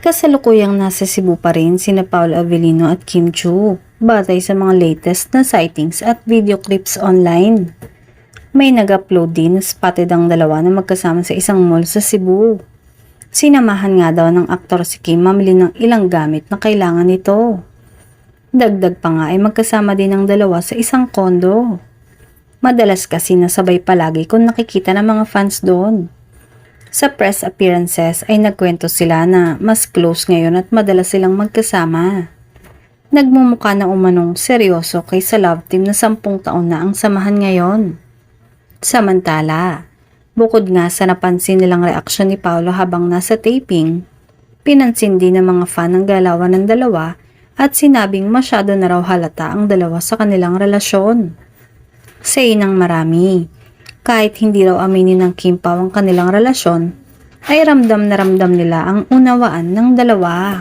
Kasalukuyang nasa Cebu pa rin sina Paolo Avellino at Kim Chiu, batay sa mga latest na sightings at video clips online. May nag-upload din na spotted ang dalawa na magkasama sa isang mall sa Cebu. Sinamahan nga daw ng aktor si Kim mamili ng ilang gamit na kailangan nito. Dagdag pa nga ay magkasama din ang dalawa sa isang kondo. Madalas kasi nasabay palagi kung nakikita ng mga fans doon. Sa press appearances ay nagkwento sila na mas close ngayon at madalas silang magkasama. Nagmumukha na umanong seryoso kaysa love team na 10 taon na ang samahan ngayon. Samantala, bukod nga sa napansin nilang reaksyon ni Paolo habang nasa taping, pinansin din ng mga fan ang galawan ng dalawa at sinabing masyado na raw halata ang dalawa sa kanilang relasyon. Say ng marami, kahit hindi raw aminin ng Kim Pao ang kanilang relasyon, ay ramdam na ramdam nila ang unawaan ng dalawa.